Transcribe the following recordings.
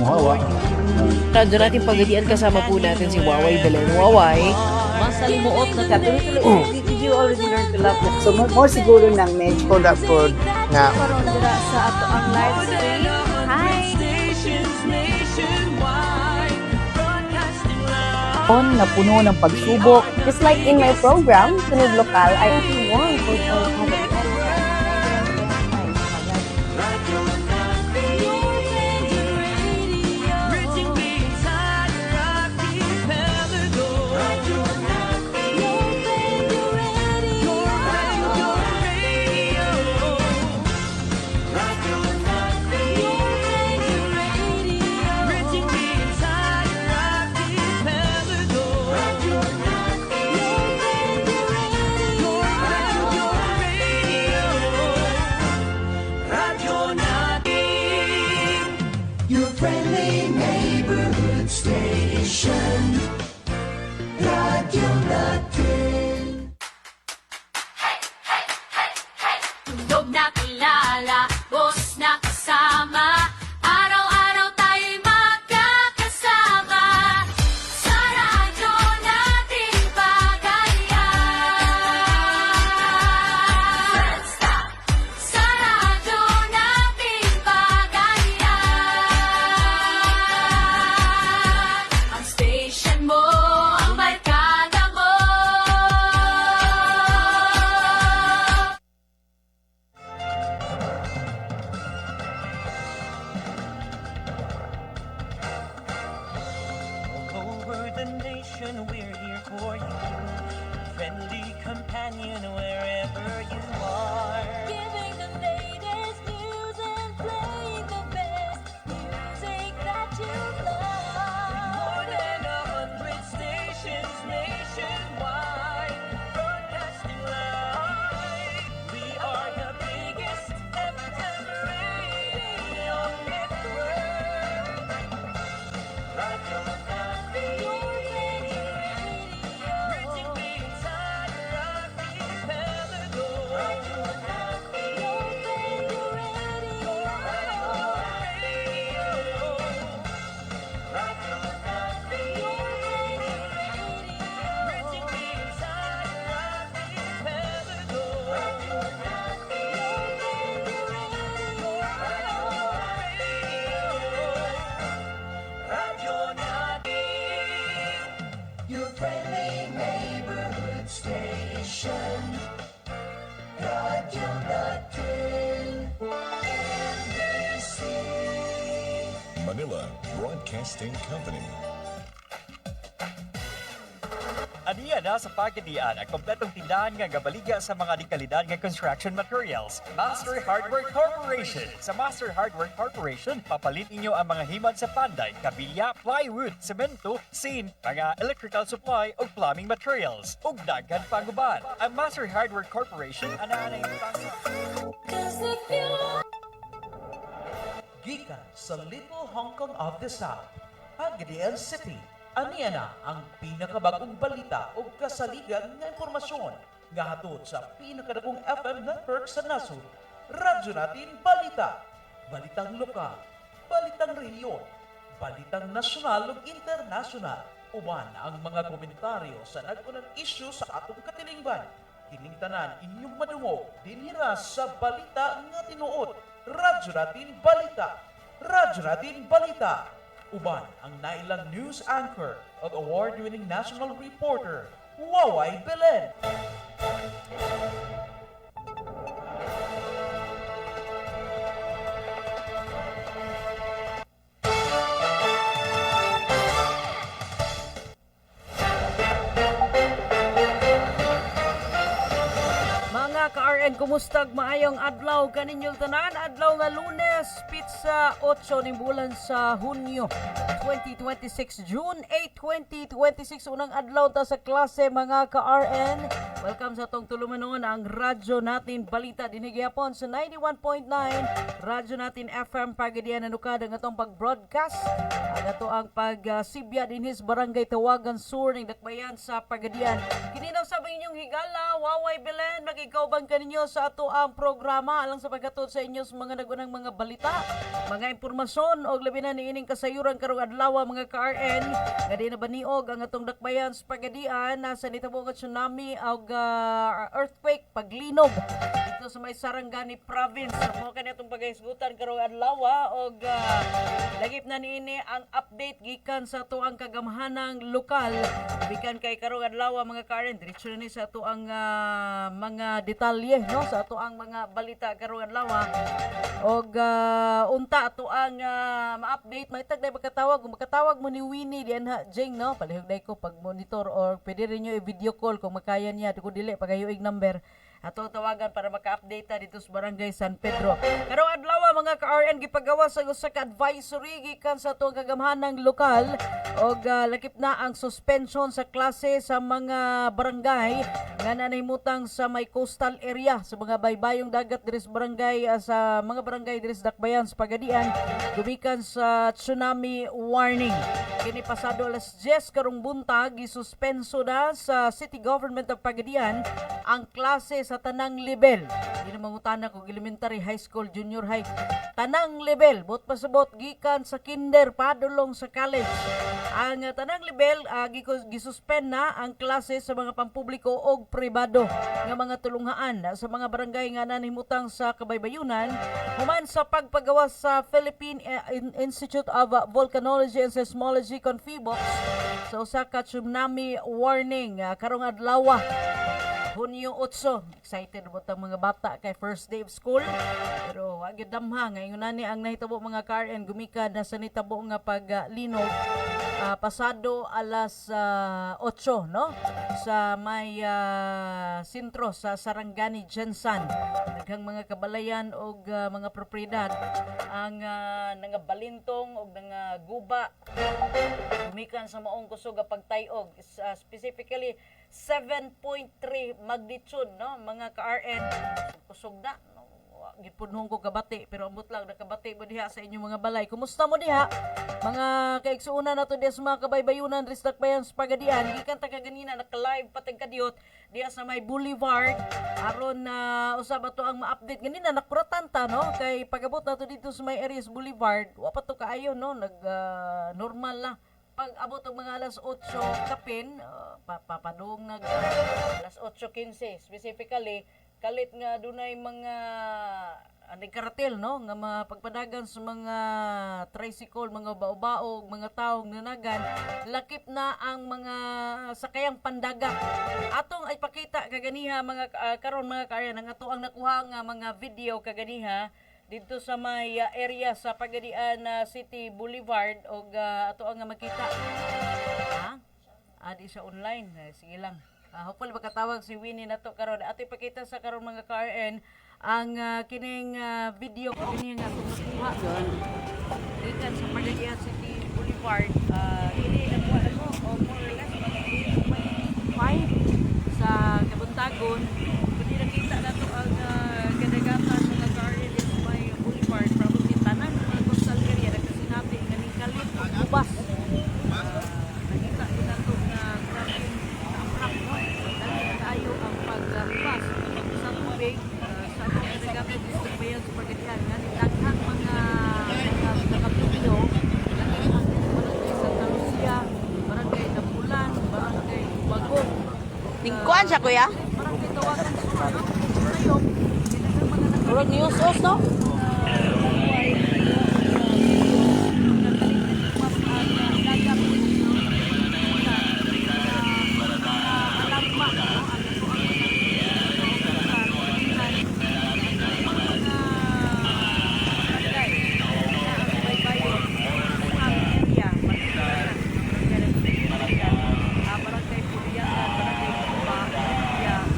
Wawa. Radyo natin pagadian kasama po natin si Waway Belen. Waway, masalimuot na ka. Did you already learn to love that? So, more siguro ng medyo food nga. Karon dira sa ato ang live stream. Hi! On na puno ng pagsubok. Just like in my program, Tunog Lokal, I want to have it. Tugtog na kilala, boss na kasama, araw-araw tayo'y magkakasama. Sa radyo natin pagalian. Sa radyo natin pagalian. Ang station mo, ang barkada mo. Over the nation, we're here for you. Friendly companion wherever you are. Giving the latest news and playing the best music that you love. More than 100 stations nationwide, broadcasting live. We are the biggest FM radio network. Radio Natin, reaching the entire archipelago. Radio Natin, your radio. Radio Natin, your radio. Reaching the entire archipelago. Radio Natin, your Radio Natin, your friendly neighborhood station. Radio Natin, NBC. Manila Broadcasting Company. Aniya na sa Pagadian ang kompletong tindahan nga gabaliga sa mga dikalidad nga construction materials. Master Hardware Corporation. Sa Master Hardware Corporation, papalit inyo ang mga himad sa panday, kabilya, plywood, semento, sin, mga electrical supply o plumbing materials. Ug daghan panguban. Ang Master Hardware Corporation anaanay pasa. Gikan sa Little Hong Kong of the South, Pagadian City. Aniya na ang pinakabagong balita o kasaligan nga impormasyon nga hatod sa pinakadagong FM network sa nasod. Radyo Natin Balita. Balitang lokal, balitang rehiyon, balitang nasyonal ug internasyonal. Uban ang mga komentaryo sa nag-unang issue sa atong katilingban. Kining tanan inyong madungog dinhira sa balita nga tinuod. Radyo Natin Balita. Radyo Natin Balita. Uban ang nailang news anchor at award-winning national reporter, Waway Belen. mga ka-RN, kumustag maayong adlaw kaninyong tanan, adlaw nga Lunes, pizza 8 ning bulan sa Hunyo 2026, June 8, 2026, unang adlaw ta sa klase mga ka-RN. Welcome sa tong tulumanon ang radyo natin balita dinigihapon sa 91.9 radyo natin FM Pagadian nanukad ang atong pag-broadcast ang ato ang pag-sibya dinhis Barangay Tawagan Sur ning Dakbayan sa Pagadian. Kininaw sa inyong higala, Waway Belen, magigauban kaninyo inyo sa ato ang programa alang sa pagkatod sa inyo sa mga nagunang mga balita, mga impormasyon o labi na niining kasayuran karong adlaw mga ka-RN. Nga di na baniog ang atong dakbayan sa pagadian nasa nitabo nga tsunami o earthquake paglinog dito sa may Sarangani province. Mo kani atong pagahisgutan karong adlaw og lagip na niini ang update gikan sa ato ang kagamhanang lokal bikan kay karong adlaw mga ka-RN. Diretso na ni sa ato ang mga detalye no sa ato ang mga balita karong adlaw og unta ato ang ma-update maitag day makatawag mo ni Winnie diyan ha Jing no palihog day ko pag monitor or pwede rin nyo i-video call kung makaya niya kung dili pagayuig number ato tawagan para maka-update ta dito sa Barangay San Pedro. Karong adlaw mga ka-RN gipagawa sa usa ka advisory gikan sa atong kagamhanang lokal og lakip na ang suspension sa klase sa mga barangay nga nanahimutang sa may coastal area sa mga baybayong dagat diri sa barangay sa mga barangay diri sa Dakbayan sa Pagadian gumikan sa tsunami warning. Kini pasado alas 10 karong buntag gisuspenso na sa City Government of Pagadian ang klase sa tanang level. Hindi na mangutana kung elementary, high school, junior high. Tanang level, bot pasabot gikan sa kinder padulong sa college. Ang tanang level gisuspend na ang klase sa mga pampubliko o pribado nga mga tulunghaan sa mga barangay nga nanahimutang sa kabaybayunan human sa pagpagawa sa Philippine Institute of Volcanology and Seismology Confibox sa usa ka tsunami warning karong adlaw Hunyo 8. Excited mo ang mga bata kay first day of school. Pero wag gyud damha ngayon nani ang nahitabo mga ka-RN gumikan na sa nitabo nga paglinog pasado alas 8 no sa may sentro sa Sarangani Jensan. Daghang mga kabalayan og mga propiedad ang nangabalintong og nangaguba gumikan sa maong kusog nga pagtayog specifically 7.3 magnitude no mga ka-RN kusog na no? Gipunhong ko kabati pero ambot lang nakabati mo diha sa inyong mga balay. Kumusta mo diha mga kaigsuunan nato diha sa mga kabaybayunan ris Dakbayan sa Pagadian gikan ta kaganina naka-live pateng kadiot diha sa may Boulevard aron na usab ato ang ma-update ganina nakuratan ta no kay pagabot nato dito sa may areas Boulevard wa pa to kaayo no nag normal la pag abot ang mga alas 8 kapin papadung nag alas 8:15 specifically kalit nga dunay mga karatel no nga mga pagpadagan sa mga tricycle mga baobaog mga taong nanagan lakip na ang mga sakayang pandagat atong ay pakita kaganiha mga karon mga ka-RN ang ato ang nakuha nga mga video kaganiha dito sa may area sa Pagadian City Boulevard og ato ang makita adi sa online sige lang hopefully makatawag si Winnie nato karon ato ipakita sa karon mga ka-RN ang kining video kini nga atong nakuha gikan sa Pagadian City Boulevard ini nakuha ko o more or less may 5 sa kabuntagon kundi nakita nato ang kadagatan sa mga ka-RN sa may Boulevard probably tanan mga coastal area nagkasinati ganing kalit o ubas nakita din nato nga grabe amrak no dahil tayo ang paglabas sa tubig sa mga nagagamit sa Dakbayan sa Pagadian nga daghang mga nakapilyo lagi ang barangay Santa Lucia, barangay Napulan, barangay Bagong. Tingkuan siya kuya? Barangay Tawagan Sur, no? Ngayon, Urag news os no?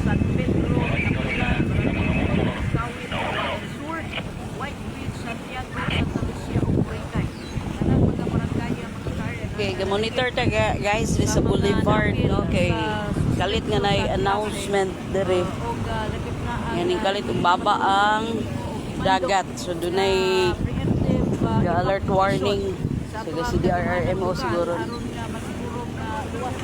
San Pedro, Napulan, Kawit, Sur, White Beach, Santiago, Santa Lucia, ug Boracay. Kanang mga barangay mga ka-RN. Okay, ga-monitor ta guys diri sa Boulevard no kay kalit nga nay announcement diri. Og lakip na ang Yan kalit baba ang dagat. So dunay alert warning sa DRRMO siguro. aron nga masiguro nga luwas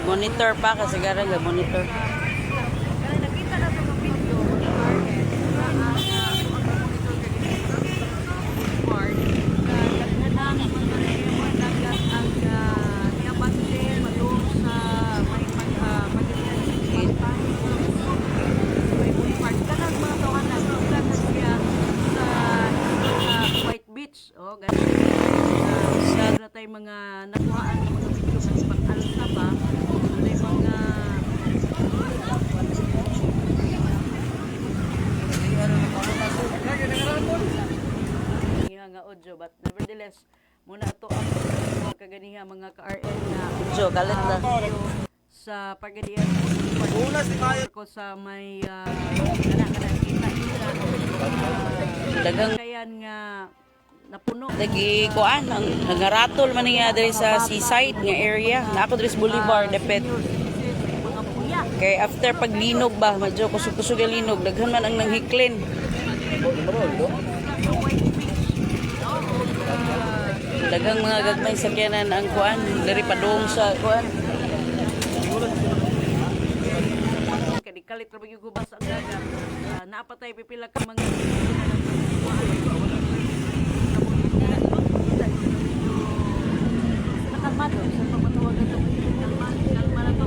Monitor pa kasi garang monitor. Kaya nakita na sa mga video, mga RN, na ang monitor part, naghanang mga rehewan dagat ang niyabante, madung sa may pagkakalian may part. Kanang mga tawanan, bukan na siya sa White Beach. O, ganun. Na tayo mga nakuhaan ng mga video kasi pang-alsa ba, may mga nga audio, but nevertheless muna ito ang mga kaganiha mga ka-RN na Audio, kalit na. sa pagadian ko sa may kanang kita Dagang kayan nga napuno lagi kuan ang nagaratol man niya diri sa seaside nga area. Na ako diri sa Boulevard depet. mga puya. Kay after paglinog ba, medyo kusog-kusog ang linog, daghan man ang nanghiklin. Dagang mga gagmay sakyanan ang kuan diri padung sa kuan. Kadikalit ra bagyo gubas ang dagat. Naapatay pipila ka mga nakalmado sa pagmatawagan ng kalma na to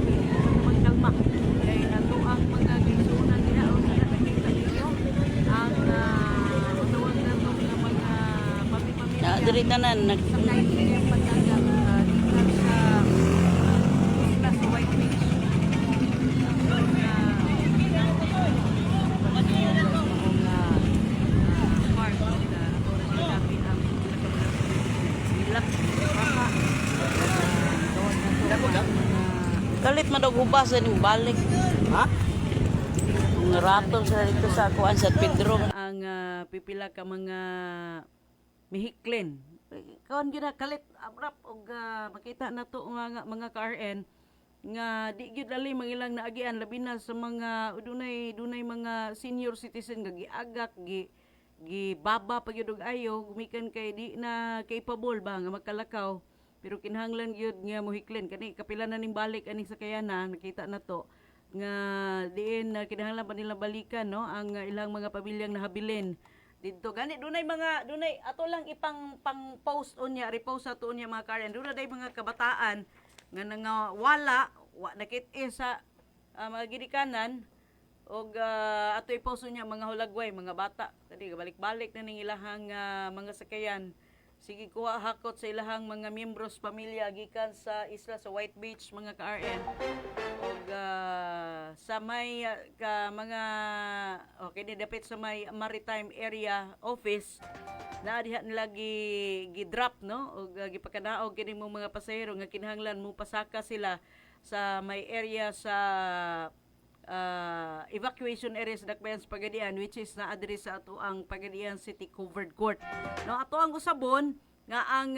magkalma kay nato ang mga gisunan nila o sa nakita ninyo ang matawagan ng mga pamilya Na diri tanan nag sakay yung pagdagat gikan sa isla sa White Beach. kalit man og ubas ning balik. Ha? Ratol sa dito sa kuan sa Pedro. Ang pipila ka mga mihiklin. Kaon gina kalit abrap og makita na to mga ka-RN nga di gyud dali mangilang naagian labi na sa mga dunay mga senior citizen nga giagak gibaba pa gyud og ayo gumikan kay di na capable ba nga magkalakaw pero kinahanglan gyud nga mohiklin kani kapila na ning balik aning sakayanan nakita na to nga diin kinahanglan pa nila balikan no ang ilang mga pamilyang nahabilin didto gani dunay ato lang ipang pang post unya repost ato unya mga Karen dunay mga kabataan nga nangawala wa nakit-in sa mga gidikanan og ato i-post unya mga hulagway mga bata kadi balik-balik na ning ilahang mga sakayan sige kuha hakot sa ilahang mga miyembros pamilya gikan sa isla sa White Beach mga ka-RN og sa may mga okay ni dapit sa may maritime area office na diha nila gi-drop no og gipakadaog kini mo mga pasahero nga kinahanglan mo pasaka sila sa may area sa evacuation area sa Dakbayan sa Pagadian which is na address sa ato ang Pagadian City Covered Court. No ato ang usabon nga ang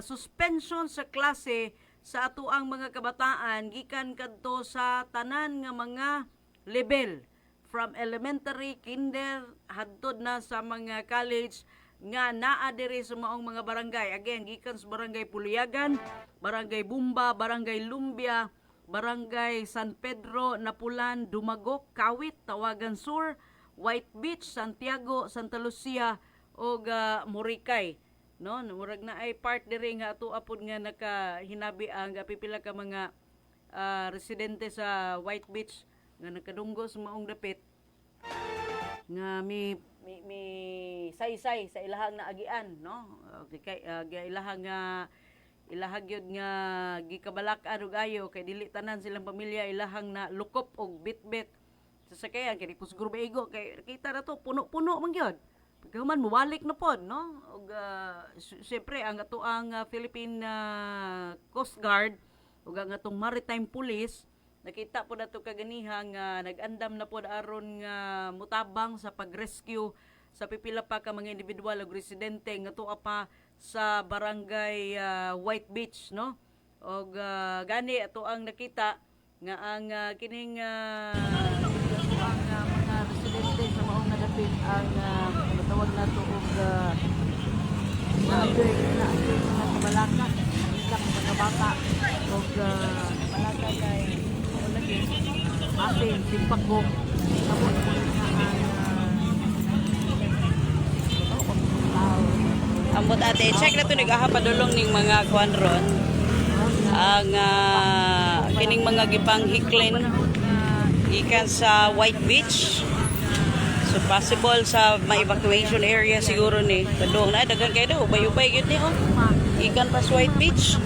suspension sa klase sa ato ang mga kabataan gikan kadto sa tanan nga mga level from elementary, kinder, hadtod na sa mga college nga naa diri sa maong mga barangay. Again, gikan sa barangay Puliyagan, barangay Bumba, barangay Lumbia, barangay San Pedro, Napulan, Dumagok, Kawit, Tawagan Sur, White Beach, Santiago, Santa Lucia ug Morikay. No, murag na ay part diri nga ato apod nga nakahinabi ang pipila ka mga residente sa White Beach nga nakadunggo sa maong dapit nga mi say-say sa ilahang naagian no kay ilahang ilahag yun nga gikabalak-an og ayo kay dili tanan silang pamilya ilahang na lukop og bit-bit sa sakayan kay di siguro maigo kay kita na to puno-puno man gyud pagkahuman mubalik na pod no og syempre ang ato ang Philippine Coast Guard ug ang atong Maritime Police nakita po nato kaganiha nga nag-andam na pod aron nga mutabang sa pag-rescue sa pipila pa ka mga individual ug residente nga tuwa pa sa barangay White Beach no og gani ato ang nakita nga ang kining ang mga residente sa maong nadapit ang natawag nato og na mga kabalaka ilang mga bata og balaka Pasig, Simpagok. Tapos Ambot ate, check na to nagahapadulong ning mga kuan ron. Ang kining mga gipang hiklin ikan sa White Beach. So possible sa ma-evacuation area siguro ni. Kadong na dagan kay do, ubay-ubay gyud ni oh. Ikan pa sa White Beach.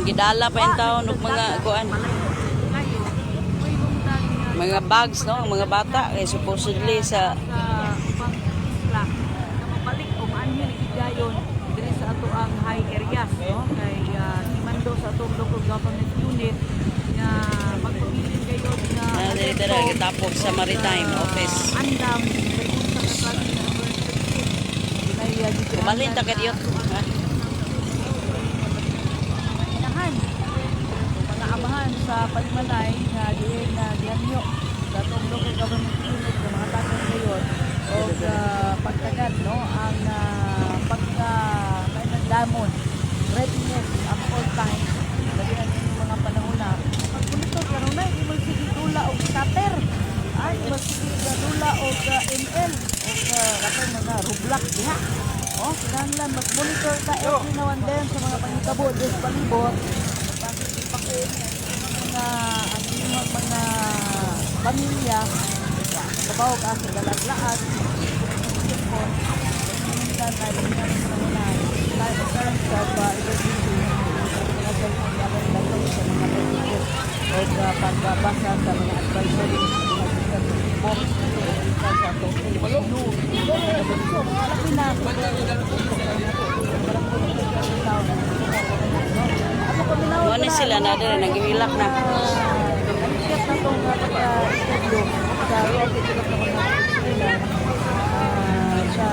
Gidala pa yung taon ng mga kuan. Mga bags no, ang mga bata kay supposedly sa balik o maanhin gigayon diri sa ato ang high areas no kay himando sa atong local government unit nga magpabilin kayo nga diri gitapok sa Maritime Office. andam sa sa emergency Kumalin ta kadiyot. inahan mga amahan sa Palimanay nga diin na dianyo sa atong local government unit nga mga tagang ngayon o pagtagad no ang pagka-damon readiness at all time lagi na yung mga panahon na pagpunitog karon na di sige dula og cutter ay di sige dula og ML og katong mga rublak diha oh kinahanglan mag-monitor ta every now and then sa mga panghitabo sa palibot pagpakit mga ang inyong mga pamilya kabaw ka sa dalaglaan minsan ay tayo sa terms of emergency mga cellphone namin dito sa mga messages o pagbabasa sa mga advisory mga box sa atong LU malaki na Mo ni sila na diri nagihilak na. Kaya na itong pagka-interview sa Rocky Tulog na kung sila sa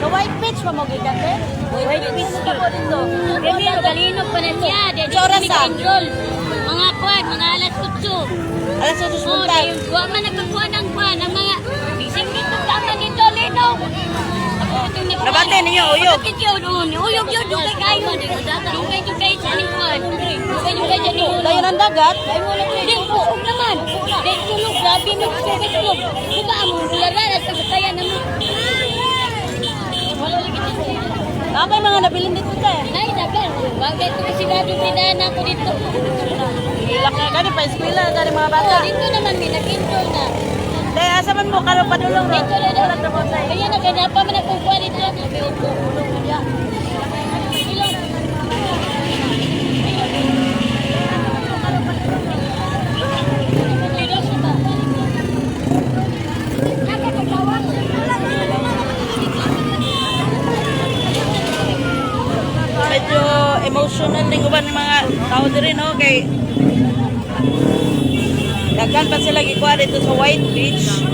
White Beach pa mo gigante? White Beach ka po dito. Dili galinog pa na siya. Dili Oras sa? Mga kwan, mga alas 8. Alas sa Oh, susunod. wa man nagkakuha ng kwan ang mga bising dito tama dito linog. Nabate ninyo uyog. Bakit yun? Uyog yun dugay kayo. Dugay sa lingkwan. Dugay sa lingkwan. Dayon ang dagat. Hindi po naman. Dahil tulog, grabe mo tulog. Diba ang laran at pagkaya naman. Wala lagi dito. Kapay mga nabilin dito te. Nay, dagan. Bakit ko sigado pinana ko dito? Hilak na gani pa eskwela gani mga bata. Oh, dito naman may nag-intro na. Dahil asa man mo karo padulong ro. Dito na daw. Kaya naganapa man ako kuha dito. Medyo emotional ning uban ng mga tao diri no kay daghan pa sila gikuha dito sa White Beach.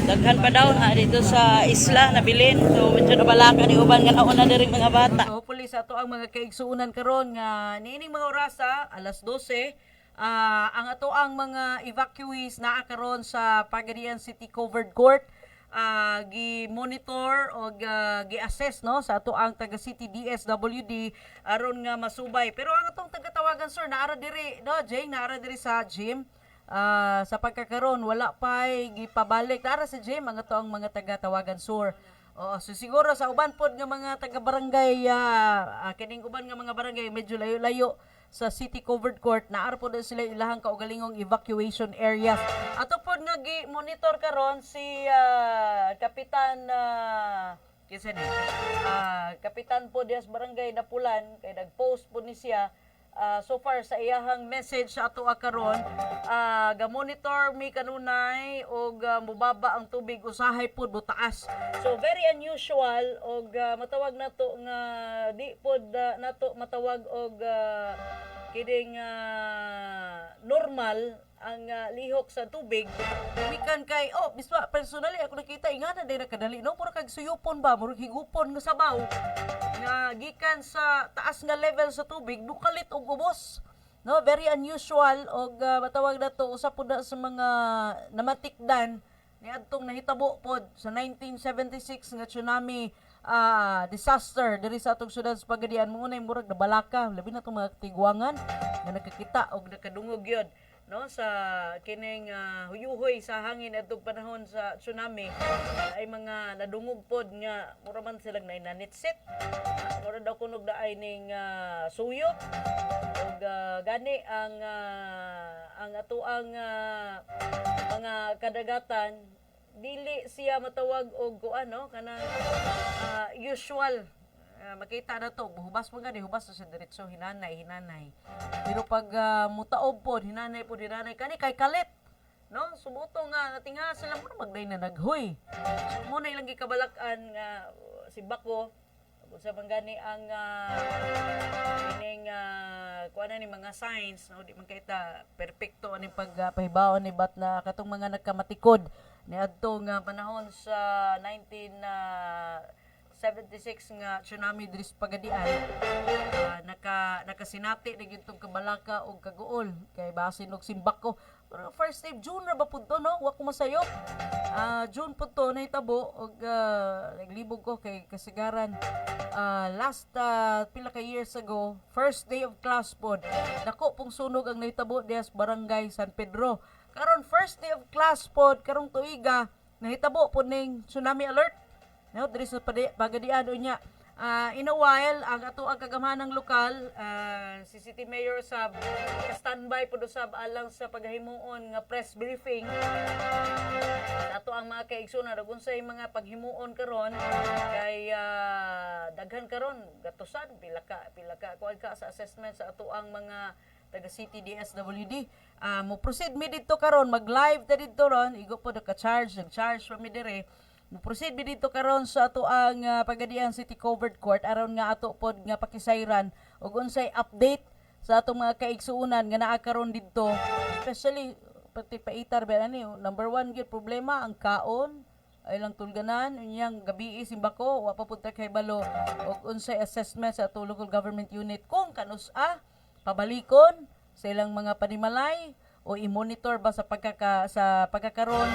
Daghan pa daw na dito sa isla na bilin. So medyo nabalakan ni uban nga nauna diri mga bata. So hopefully sa ato ang mga kaigsuunan karon nga niining mga orasa alas 12 ang ato ang mga evacuees naa karon sa Pagadian City Covered Court gi-monitor o gi-assess no sa ato ang taga City DSWD aron nga masubay. Pero ang atong taga-tawagan sir naara diri no Jay naara diri sa gym sa pagkakaron wala pa gipabalik naara sa gym ang ato ang mga taga-tawagan sir Oo, so siguro sa uban pod nga mga taga-barangay, kining uban nga mga barangay medyo layo-layo sa city covered court, naara po na sila ilahang kaugalingong evacuation areas. Ato po nga monitor karon si Kapitan kinsa ni? Kapitan po dias barangay Napulan kay nag-post po ni siya. So far sa iyahang message sa ato karon, ga-monitor mi kanunay og mubaba ang tubig usahay pod butaas. So very unusual og matawag nato nga di pod nato matawag og kining normal ang lihok sa tubig. Mikan kay biswa personally ako nakita ingana day nakadali no puro kag suyupon ba murag higupon nga sabaw nga gikan sa taas nga level sa tubig dukalit og ubos. No, very unusual og matawag nato usa pod na sa mga namatikdan niadtong nahitabo pod sa 1976 nga tsunami disaster diri sa atong syudad sa Pagadian. Mo unay murag nabalaka labi na tong mga tigwangan nga nakakita og nakadungog yun no sa kining huyuhoy sa hangin adtong panahon sa tsunami. Ay mga nadungog pod nga mura man silang nanitsit, mura daw kunog daay ning suyo og gani ang atuang mga kadagatan dili siya matawag og kuano kanang usual. Makita na to, hubas mo gani, hubas sa diretso, hinanay. Pero pag mutaob po, hinanay, kani kay kalit. No? Sumuto nga, natinga sila mo na magday na naghoy. So, muna ilang gikabalakan nga si Bako, sa manggani ang ining kuha na ni mga signs, no? Di man kita perfecto aning pagpahibaw ni bat na katong mga nagkamatikod ni adtong panahon sa 1976 nga tsunami diri sa Pagadian. Nakasinati na gyud tong kabalaka og kaguol kay basin og simbako. Pero first day June ra ba pud to no? Wa ko masayo. June pud to nahitabo og naglibog ko kay kasagaran. Last pila ka years ago, first day of class pod. Dako pong sunog ang nahitabo diha sa Barangay San Pedro. Karon first day of class pod karong tuiga nahitabo pod ning tsunami alert. No, diri sa Pagadian unya. In a while, ang ato ang kagamhanang lokal, si City Mayor Sab, standby po sab alang sa paghimuon nga press briefing. Ato ang mga kaigsunan, unsay mga paghimuon karon kay daghan karon gatusan pila ka kuan ka sa assessment sa ato ang mga taga City DSWD. Mo proceed mi didto karon, mag-live ta didto ron, igo po nag-charge pa mi dire. Proceed mi dito karon sa ato ang Pagadian City Covered Court aron nga ato pod nga pakisayran ug unsay update sa atong mga kaigsuonan nga naa karon didto, especially pati paitar ba ani number 1 gyud problema ang kaon ay lang tulganan unyang gabi simbako wa pa pud kay balo ug unsay assessment sa ato local government unit kung kanus-a pabalikon sa ilang mga panimalay o i-monitor ba sa pagkakaron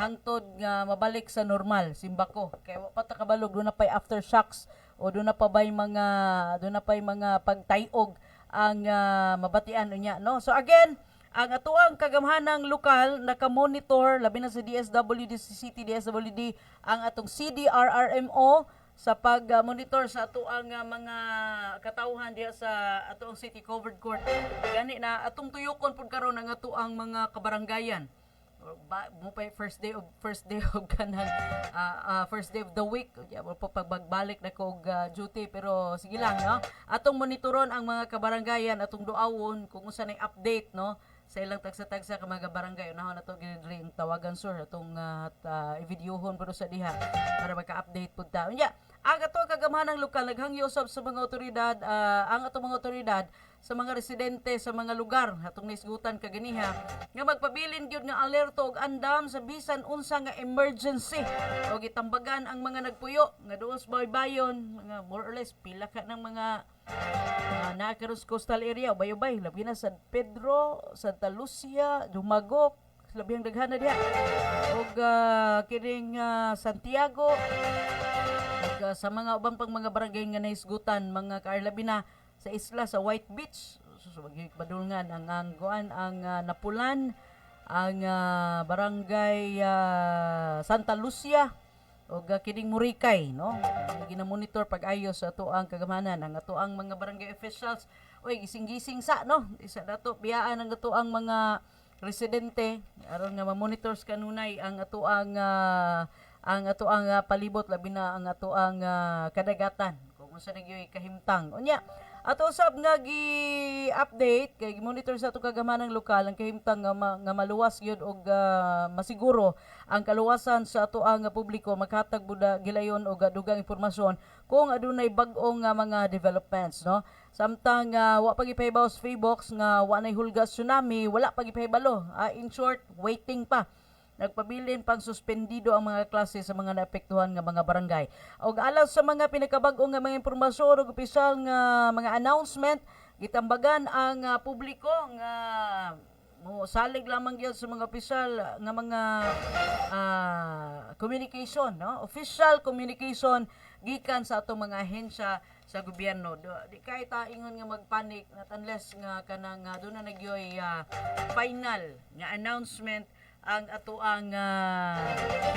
hangtod nga mabalik sa normal simbako kay wa pa ta kabalog do na pay aftershocks o do na pa bay mga pagtayog ang mabatian unya no. So again, ang atuang kagamhanang lokal naka-monitor labi na sa DSWD, sa City DSWD, ang atong CDRRMO sa pag-monitor sa atuang mga katawhan diha sa atuang City Covered Court. Gani na atong tuyokon pud karon ang atuang mga kabaranggayan. First day of kanang first day of the week pagbalik na ko duty pero sige lang no, atong monitoron ang mga kabaranggayan atong duawon kung unsa nay update no sa ilang tagsa-tagsa ka mga barangay unahon nato gidri ang tawagan sir atong i-videohon pero sa diha para magka-update pud ta unya. Ang ato kagamhanang lokal naghangyo usab sa mga otoridad, ang atong mga otoridad sa mga residente sa mga lugar atong naisgutan kaganiha nga magpabilin gyud nga alerto og andam sa bisan unsa nga emergency o gitambagan ang mga nagpuyo nga duol sa baybayon mga more or less pila ka ng mga naa karon sa coastal area ubay-ubay labi na San Pedro, Santa Lucia, Dumagok labi ang daghan na diha og kining Santiago ug sa mga ubang pang mga barangay nga naisgutan mga kaarlabi na sa isla sa White Beach badulngan ang Napulan, ang barangay Santa Lucia o kining murikay, no? Ginamonitor pag-ayo sa ato ang kagamanan, ang ato ang mga barangay officials. Oy, gising-gising sa, no? Isa dato biyaan ang ato ang mga residente aron nga ma-monitors kanunay ang ato ang palibot, labi na ang ato ang kadagatan kung unsa nagyoy kahimtang. Unya, ato usab nga gi-update kay gi-monitor sa ato kagamanang lokal ang kahimtang nga maluwas gyud og masiguro ang kaluwasan sa ato ang publiko, maghatag buda gilayon og dugang impormasyon kung adunay bag-ong mga developments, no? Samtang wa pa gipahibaw sa Facebooks nga wa nay hulga tsunami, wala pa gipahibalo. In short, waiting pa. Nagpabilin pang suspendido ang mga klase sa mga naapektuhan nga mga barangay. Og alaw sa mga pinakabag-o nga mga impormasyon ug opisyal nga mga announcement, gitambagan ang publiko nga mo salig lamang gyud sa mga opisyal nga mga communication, no? Official communication gikan sa atong mga ahensya sa gobyerno. Di kay ta ingon nga magpanik not unless nga kanang doon na nagyoy final nga announcement ang ato ang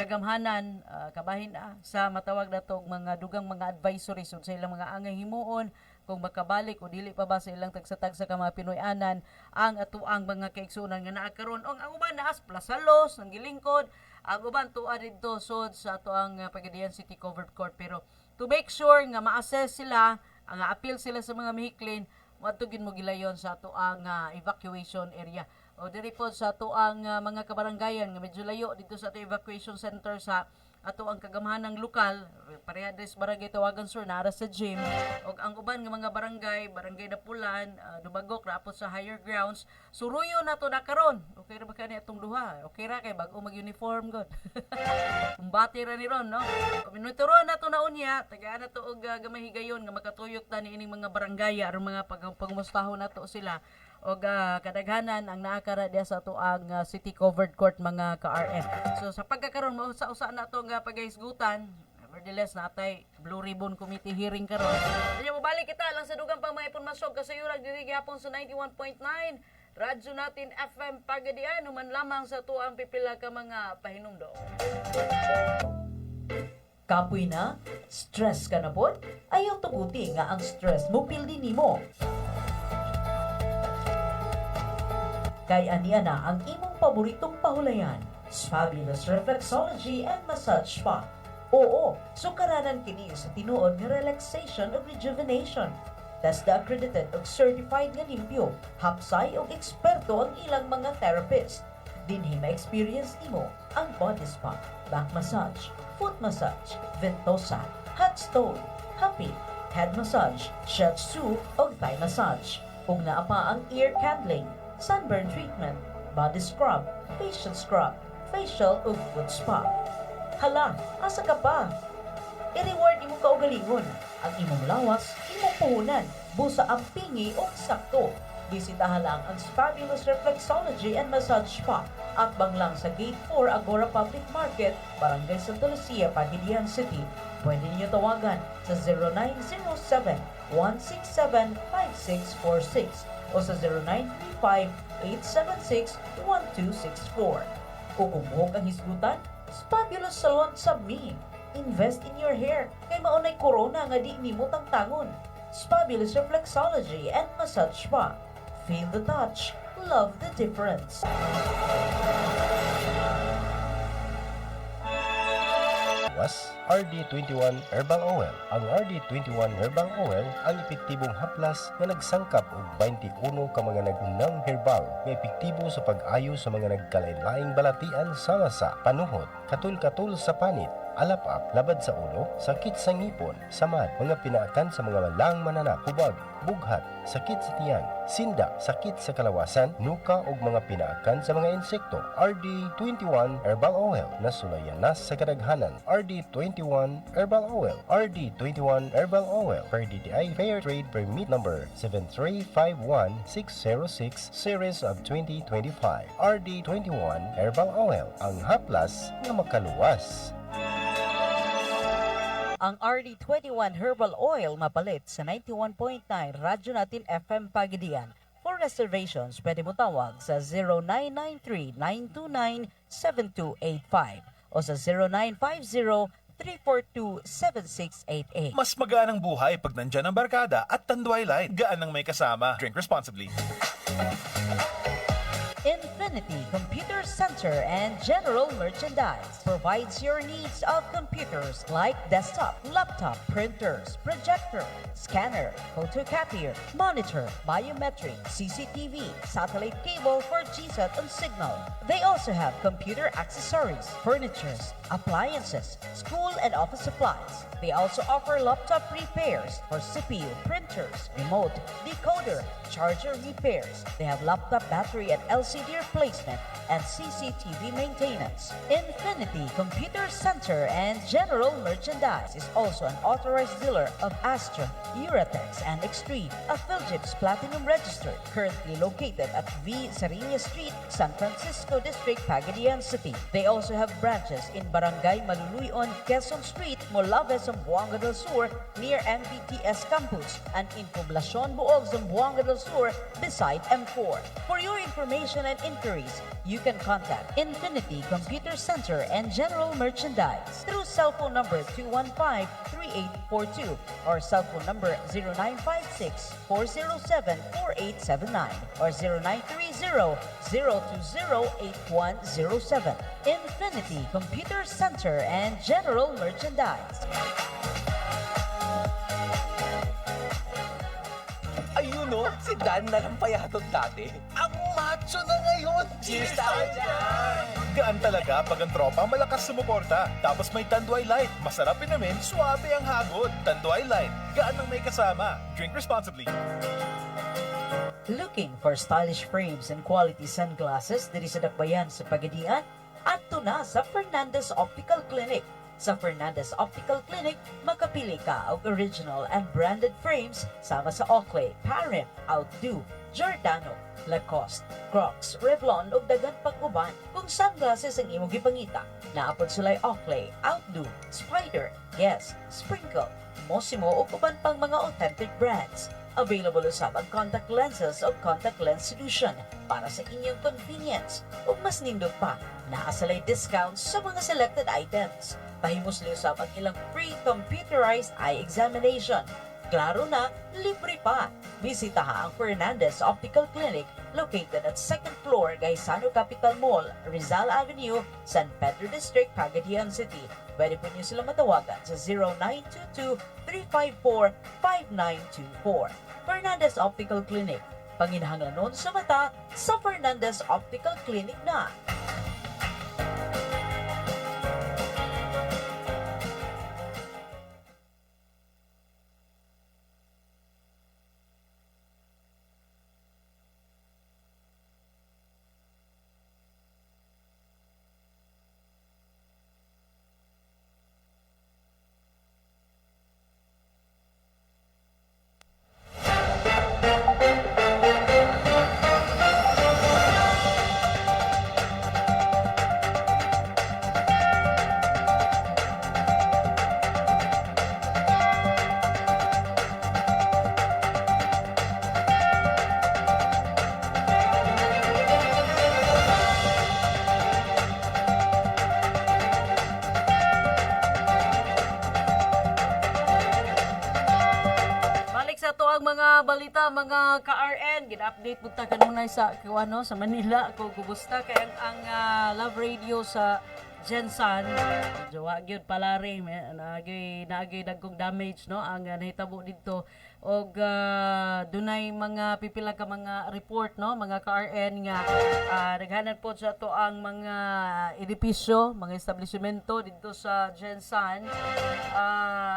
kagamhanan kabahin sa matawag natong mga dugang mga advisories sa ilang mga angay himuon kung makabalik o dili pa ba sa ilang tagsatag sa mga Pinoy-anan ang ato ang mga kaigsunan nga naa karon. Ang uban naas Plasalos ng gilingkod, ang uban tuwa didto sud sa ato ang Pagadian City Covered Court, pero to make sure nga ma-assess sila, ang appeal sila sa mga mihiklin, matugin mo gilayon sa ato ang evacuation area. O diri po sa ato ang mga kabaranggayan nga medyo layo dito sa ato evacuation center sa ato ang kagamhanang lokal, pareha des barangay Tawagan Sur nara sa gym, og ang uban nga mga barangay Dapulan, Dubagok raapot sa higher grounds, suruyo na to na karon. Okay ra ba kani atong duha? Okay ra kay bag-o mag-uniform god. Kumbati ra ni ron, no? Minuturo na to na unya, tagaan na to og gamay higayon nga makatuyok ta niining mga barangay aron mga pagmustahon nato sila. Og kadaghanan ang naakara diya sa ato ang City Covered Court mga ka-RN. So sa pagkakaroon mo sa na to nga paghisgutan, nevertheless natay Blue Ribbon Committee hearing karon. Kanya mo balik kita lang sa dugang pang mga impormasyon kasayuran diri gyapon sa 91.9 Radyo natin FM Pagadian human lamang sa ato ang pipila ka mga pahinumdo. Kapoy na? Stress ka na po? Ayaw tuguti nga ang stress mo pildi nimo. Kay aniya na ang imong paboritong pahulayan, Fabulous Reflexology and Massage Spa. Oo, sukaranan kini sa tinuod nga relaxation ug rejuvenation. TESDA accredited ug certified nga limpyo, hapsay ug eksperto ang ilang mga therapist. Dinhi ma-experience nimo ang body spa, back massage, foot massage, ventosa, hot stone, happy, head massage, shiatsu ug thigh massage. Ug naa pa ang ear candling, sunburn treatment, body scrub, facial ug foot spa. Hala, asa ka pa? I-reward imong kaugalingon. Ang imong lawas, imong puhunan, busa ang pingi o sakto. Bisitahan lang ang Fabulous Reflexology and Massage Spa at banglang sa Gate 4 Agora Public Market, Barangay Santa Lucia, Pagadian City. Pwede niyo tawagan sa 0907-167-5646 o sa 0935-876-1264. Kung umuhog ang hisgutan, Fabulous Salon Sabmi. Invest in your hair kay maunay corona nga di nimo tangtangon. Fabulous Reflexology and Massage Spa. Feel the touch, love the difference. Was RD21 Herbal Oil. Ang RD21 Herbal Oil ang epektibong haplas na nagsangkap og 21 ka mga nagunang herbal nga epektibo sa pag-ayo sa mga nagkalain-laing balatian sama sa panuhot, katul-katul sa panit, alap-ap, labad sa ulo, sakit sa ngipon, samad, mga pinaakan sa mga walang mananap, hubag, bughat, sakit sa tiyan, sinda, sakit sa kalawasan, nuka ug mga pinaakan sa mga insekto. RD21 Herbal Oil na sulayan na sa kadaghanan. RD21 Herbal Oil. RD21 Herbal Oil per DTI Fair Trade Permit number 7351606 series of 2025. RD21 Herbal Oil, ang haplas na makaluwas. Ang RD21 Herbal Oil mapalit sa 91.9 Radyo natin FM Pagadian. For reservations, pwede mo tawag sa 0993-929-7285 o sa 0917-342-7688. Mas magaan ang buhay pag nandyan ang barkada at Tanduay Light. Gaan ang may kasama. Drink responsibly. Infinity Computer Center and General Merchandise provides your needs of computers like desktop, laptop, printers, projector, scanner, photocopier, monitor, biometric, CCTV, satellite cable for GSAT and Signal. They also have computer accessories, furnitures, appliances, school and office supplies. They also offer laptop repairs for CPU, printers, remote, decoder, charger repairs. They have laptop battery and LCD replacement and CCTV maintenance. Infinity Computer Center and General Merchandise is also an authorized dealer of Astra, Uratex, and Extreme, a Philgips Platinum registered, currently located at V. Sariña Street, San Francisco District, Pagadian City. They also have branches in Barangay Maluluyon, Quezon Street, Molave, Zamboanga del Sur, near MBTS Campus, and in Poblacion Buog, Zamboanga del Sur, beside M4. For your information and inquiries, you can contact Infinity Computer Center and General Merchandise through cell phone number 215-3842 or cell phone number 0956-407-4879 or 0930-020-8107. Infinity Computer Center and General Merchandise. Ayun no, si Dan na lang payatot dati. Ang macho na ngayon! Cheers tayo dyan! Gaan talaga pag ang tropa malakas sumuporta. Tapos may Tanduay Light. Masarap inamin, suabe ang hagod. Tanduay Light. Gaan ang may kasama. Drink responsibly. Looking for stylish frames and quality sunglasses diri sa Dakbayan sa Pagadian? Adto na sa Fernandez Optical Clinic. Sa Fernandez Optical Clinic, makapili ka og original and branded frames sama sa Oakley, Parim, Outdo, Giordano, Lacoste, Crocs, Revlon ug daghan pang uban. Kung sunglasses ang imong gipangita, naapod sulay Oakley, Outdo, Spider, Guess, Sprinkle, Mosimo ug uban pang mga authentic brands. Available usab ang contact lenses o contact lens solution para sa inyong convenience. Ug mas nindot pa, naasalay discounts sa mga selected items. Pahimos usab ang ilang free computerized eye examination. Klaro na, libre pa. Bisitaha ang Fernandez Optical Clinic located at 2nd floor, Gaisano Capital Mall, Rizal Avenue, San Pedro District, Pagadian City. Pwede po niyo sila matawagan sa 0922-354-5924. Fernandez Optical Clinic. Panginahanglanon sa mata sa Fernandez Optical Clinic na. ang mga balita, mga ka-RN, gina-update punta kanunay sa kuano sa Manila kung kumusta kay ang Love Radio sa Jensan. Jowa gyud palari naagay dagkong damage no ang nahitabo dito og dunay mga pipila ka mga report no mga ka-RN nga naghanan po sa to ang mga edipisyo, mga establishmento dito sa Jensan.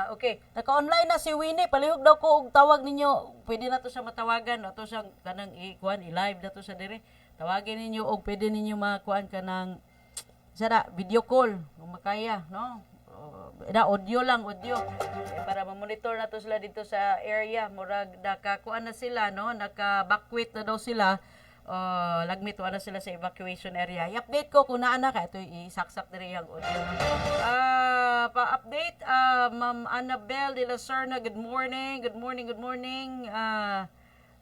Okay, naka-online na si Winnie, palihog daw ko og tawag ninyo. Pwede na to siya matawagan, ato siyang kanang i-live na to siya dire. Tawagin ninyo og pwede ninyo makuan kanang sada video call kung makaya no audio lang para ma-monitor na to sila dito sa area murag nakakuan na sila no naka-backwit na daw sila lagmit na sila sa evacuation area. I-update ko kung naa na ka ito isaksak diri ang audio pa-update Ma'am Annabelle de la Serna, good morning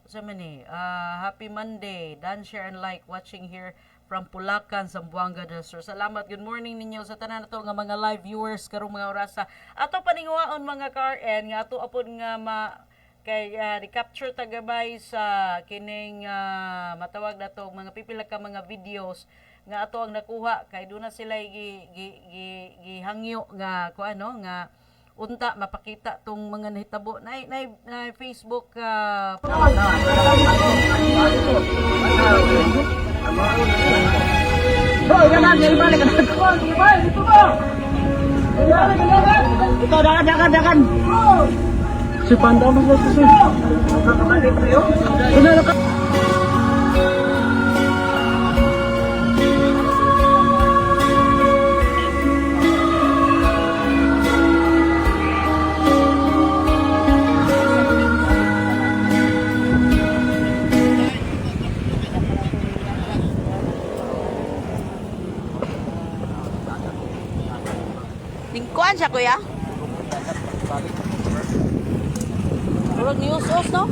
sa mani happy Monday, done, share and like watching here from Pulacan, Zamboanga del Sur. Salamat, good morning ninyo sa tanan nato nga mga live viewers karong mga orasa. Ato paninguhaon mga ka-RN nga ato apod nga kay recapture tagabay sa kining matawag na to mga pipila ka mga videos nga ato ang nakuha kay doon na sila gihangyo nga kuano nga unta mapakita tong mga nahitabo na Facebook Ito, dakan. Si Panda mas na kasi. Lingkuan siya, kuya? Murag news os, no?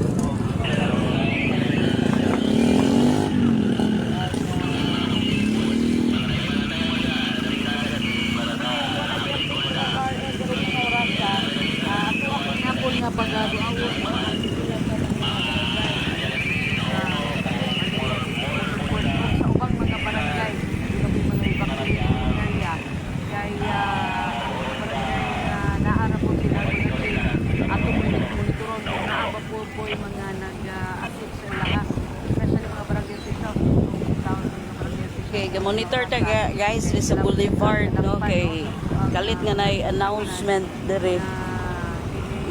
Okay, monitor ta guys sa Boulevard, no, kay kalit nga na announcement dire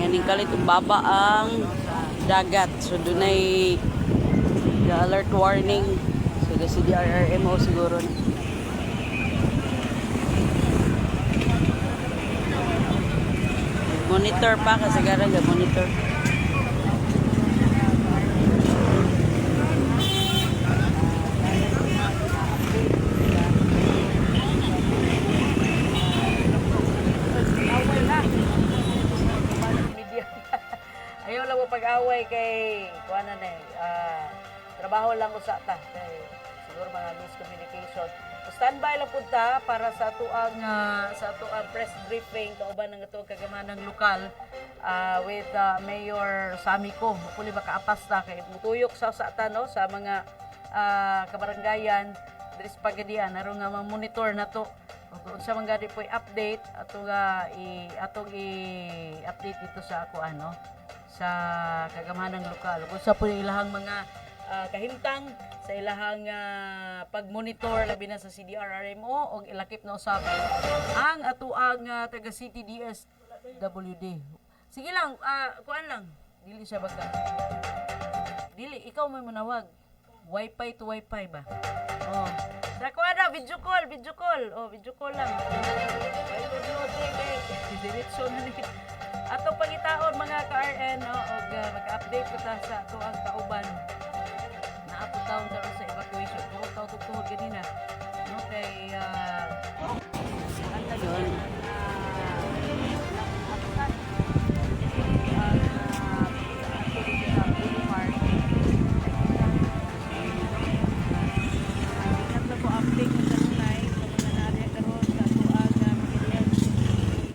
nganing kalit baba ang dagat, so dunay alert warning, so the CDRRMO siguro na. Monitor pa kasi gara ga monitor. Ayaw lang mo pag-away kay kuana na trabaho lang usa ta kay siguro mga miscommunication. Standby lang punta para sa atuang press briefing kauban ng atong kagamanang lokal with Mayor Samico. Mapuli makaapas ta kay mutuyok sa ta no sa mga kabarangayan diri sa Pagadian aron nga ma-monitor nato kung sa mga gadi po'y update atong i-update dito sa ako sa kagamanang lokal kung sa po'y ilahang mga kahimtang sa ilahang pag-monitor labi na sa CDRRMO o ilakip na usab ang atuang taga City DSWD. Sige lang, kuan lang. Dili siya baka. Dili, ikaw may manawag. Wi-Fi to Wi-Fi ba? Oh. Sa kuan na, video call. Oh, video call lang. Diretso na ni. Ato pangitaon mga ka-RN, mag-update ko sa atuang kauban. Taon daw sa evacuation. Puro taon tutuhod ganina. No, kay yun.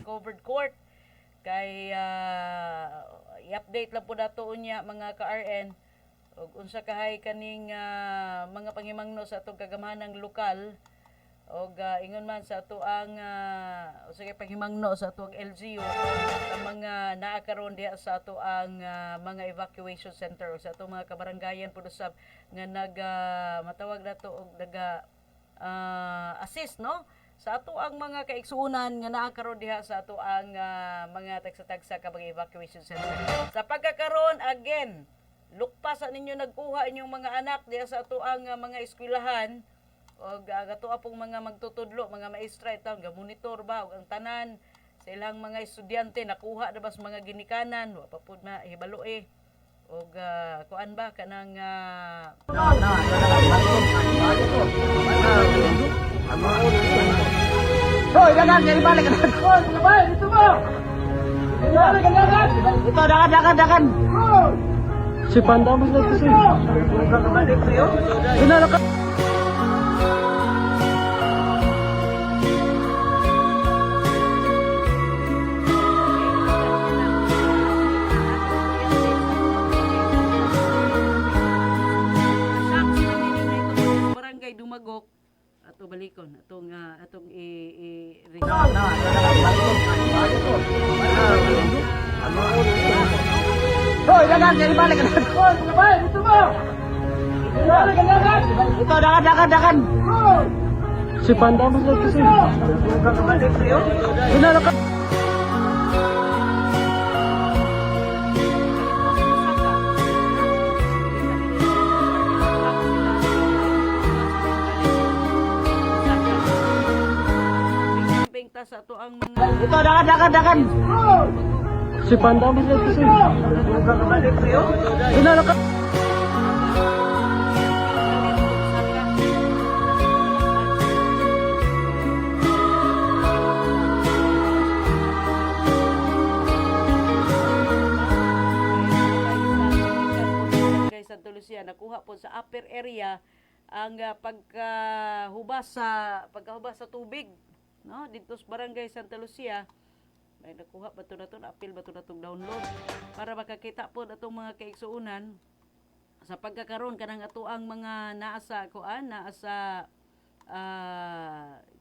Covered court. Kay i-update lang po nato unya mga ka-RN og unsa kahay kaning mga panghimangno sa atong kagamahanang lokal og ingon man sa ato ang usa kay panghimangno sa atong LGU ang mga naa karon diha sa ato ang mga evacuation center o sa atong mga kabarangayan pud usab nga matawag nato og assist no sa ato ang mga kaigsuonan nga naa karon diha sa ato ang mga tagsa-tagsa ka mga evacuation center. Sa pagkakaroon again lukpasan ninyo nagkuha inyong mga anak diya sa atuang mga eskwelahan o gatoa pong mga magtutudlo, mga maestra itaw nga monitor ba og ang tanan sa ilang mga estudyante nakuha na bas mga ginikanan wa pa pud mahibalo og kuan ba kanang Hoy, dagan kay balik ka. Hoy, bay, dito mo. Ito, dakan. Si Panda mas na kasi. Ginala ka. Barangay Dumagok ato balikon atong Hoy, dagan, kaya balik ka na. Hoy, mga bay, dito mo! Balik ka dagan! Ito, dagan! Si Panda mas kasi. Hinala ka! Bengta sa ato ang mga Ito, dagan! Si Panda mas kasi. Hinala ka! Santa Lucia nakuha po sa upper area ang pagkahubas sa tubig, no, dito sa barangay Santa Lucia. May nakuha ba ito na ito, apil ba ito na itong download para makakita po na itong mga kaigsuunan sa pagkakaroon kanang ato ang mga naasa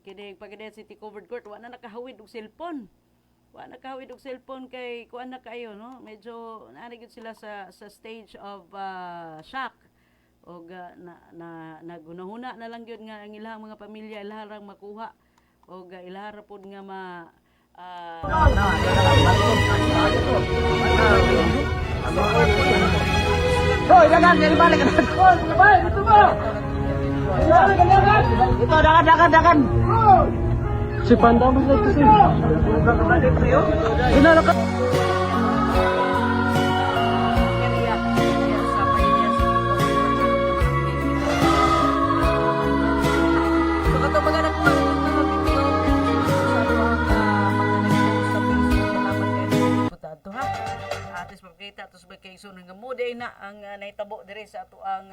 kining Pagadian City Covered Court. Wala na nakahawid og cellphone. Kay kuan na kayo, no? Medyo naanigid sila sa stage of shock. O nagunahuna na lang yun nga ang ilang mga pamilya ilaharang makuha o ilahara pod nga Hoy, dagan, kaya balik ka na. Hoy, mga bay, dito mo! Balik ka dagan! Ito, dagan! Si Panda mas kasi. Hinala ka! So kato mga nakuha ng mga video sa mga nag-post sa Facebook, salamat kayo sa ato ha. Atis pagkita atos magkaigsunan nga muday na ang nahitabo diri sa ato ang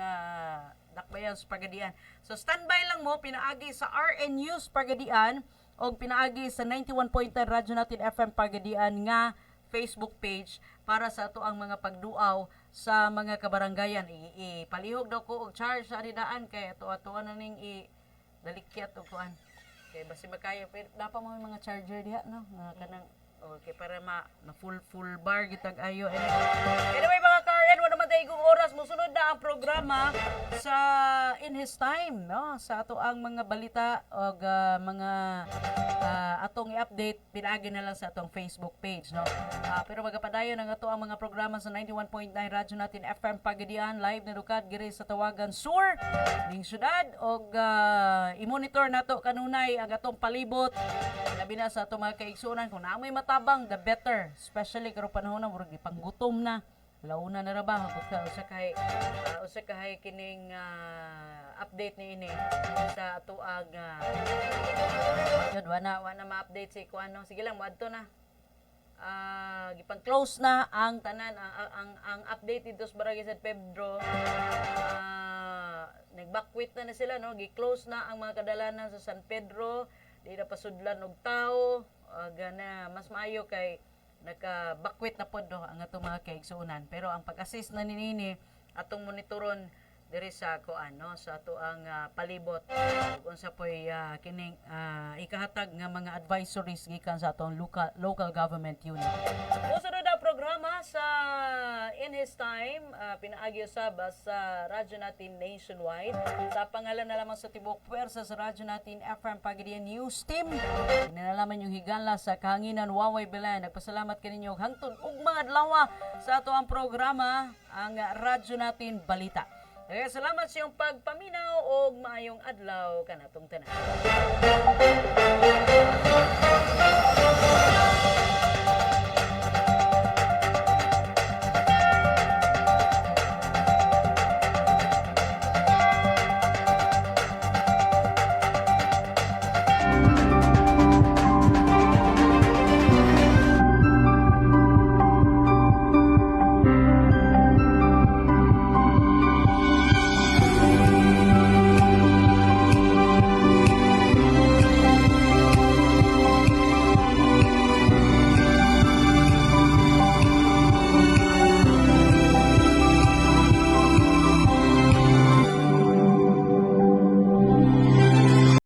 dakbayan sa Pagadian. So standby lang mo pinaagi sa RN News Pagadian o pinaagi sa 91.9 Radyo Natin FM Pagadian nga Facebook page para sa ato ang mga pagduaw sa mga kabaranggayan. Ipalihog daw ko og charge sa anidaan kay ato na ning dalikyat og kuan. Kay basi makaya dapat mo mga charger diha no nga kanang okay para na full bar gitag ayo. Anyway mga Karen, wala naman tayo oras mosunod na ang programa sa In His Time, no? Sa ato ang mga balita o mga atong i-update pinaagi na lang sa atong Facebook page, no? Pero magapadayon ang ato ang mga programa sa 91.9 Radyo Natin FM Pagadian live na dukad giri sa Tawagan Sur ning syudad og i-monitor nato kanunay ang atong palibot labi na sa atong mga kaigsunan kung naamoy matabang the better, especially karong panahon na murag ipanggutom na launa na ra ba usa kahay kining update ni ini sa ato ang yun wana ma-update si kuano sige lang moadto na gipang close na ang tanan ang update dito sa Barangay San Pedro nag-backwit na sila no gi-close na ang mga kadalanan sa San Pedro di na pasudlan og tao gana mas maayo kay naka-backwit na pod ang atong mga kaigsuunan pero ang pag-assist na ninini atong monitoron diri sa kuan no sa ato ang palibot unsa poy kining ikahatag nga mga advisories gikan sa atong local government unit. Usunod na programa sa In His Time pinaagi usab sa Radyo Natin Nationwide sa pangalan na lamang sa tibok puwersa sa Radyo Natin FM Pagadian News Team. Inalalaman yung higala sa kahanginan Waway Belen. Nagpasalamat kaninyo hangtod ug mga adlaw sa ato ang programa ang Radyo Natin Balita. Kaya salamat sa iyong pagpaminaw o maayong adlaw kanatong tanan.